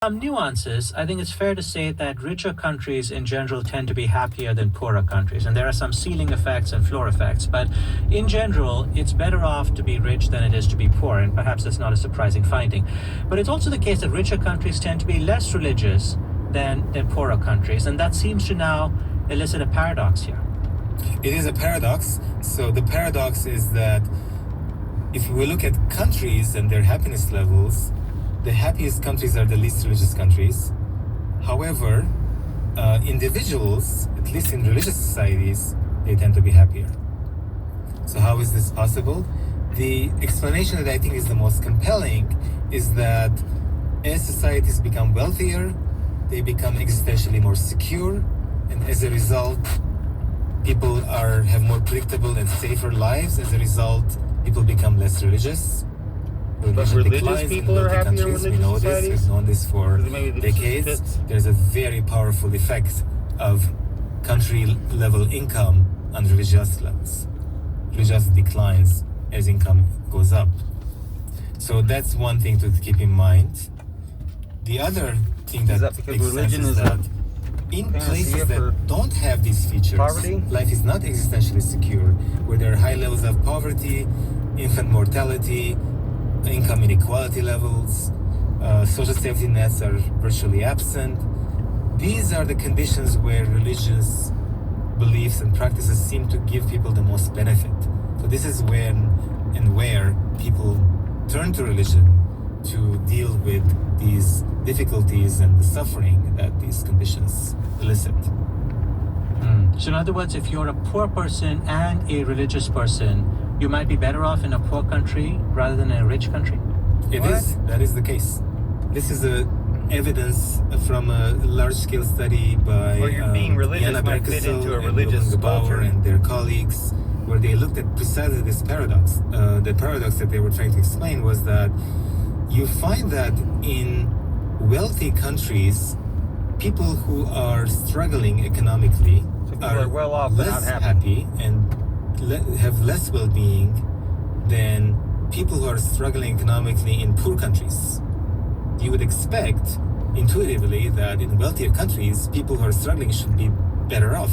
Some nuances, I think it's fair to say that richer countries in general tend to be happier than poorer countries. And there are some ceiling effects and floor effects. But in general, it's better off to be rich than it is to be poor. And perhaps that's not a surprising finding. But it's also the case that richer countries tend to be less religious than poorer countries. And that seems to now elicit a paradox here. It is a paradox. So the paradox is that if we look at countries and their happiness levels, the happiest countries are the least religious countries. However, individuals, at least in religious societies, they tend to be happier. So how is this possible? The explanation that I think is the most compelling is that as societies become wealthier, they become existentially more secure, and as a result, people have more predictable and safer lives. As a result, people become less religious. But religious people are happier in religious societies? We've known this for decades. There's a very powerful effect of country-level income on religious levels. Religious declines as income goes up. So that's one thing to keep in mind. The other thing that makes sense is that in places that don't have these features, life is not existentially secure, where there are high levels of poverty, infant mortality, income inequality levels, social safety nets are virtually absent. These are the conditions where religious beliefs and practices seem to give people the most benefit. So this is when and where people turn to religion to deal with these difficulties and the suffering that these conditions elicit. So in other words, if you're a poor person and a religious person, you might be better off in a poor country rather than in a rich country? That is the case. This is evidence from a large-scale study by Diana might fit into a religious culture and their colleagues, where they looked at precisely this paradox. The paradox that they were trying to explain was that you find that in wealthy countries, people who are struggling economically are well off, less happy and have less well-being than people who are struggling economically in poor countries. You would expect intuitively that in wealthier countries, people who are struggling should be better off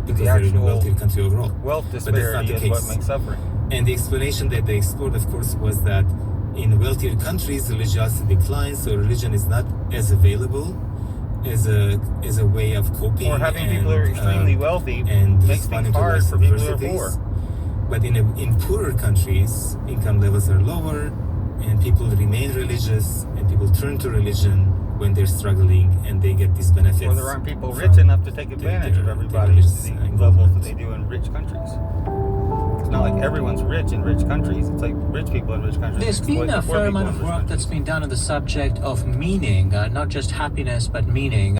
because they're in a wealthier country overall. Wealth disparity is what makes suffering. And the explanation that they explored, of course, was that in wealthier countries, religiosity declines, so religion is not as available as a way of coping. Or having people who are extremely wealthy and makes things hard for people who are poor. But in poorer countries, income levels are lower, and people remain religious, and people turn to religion when they're struggling, and they get these benefits. Or there aren't people rich enough to take advantage of everybody to the levels that they do in rich countries. It's not like everyone's rich in rich countries. It's like rich people in rich countries. There's been a fair amount of work that's been done on the subject of meaning, not just happiness, but meaning.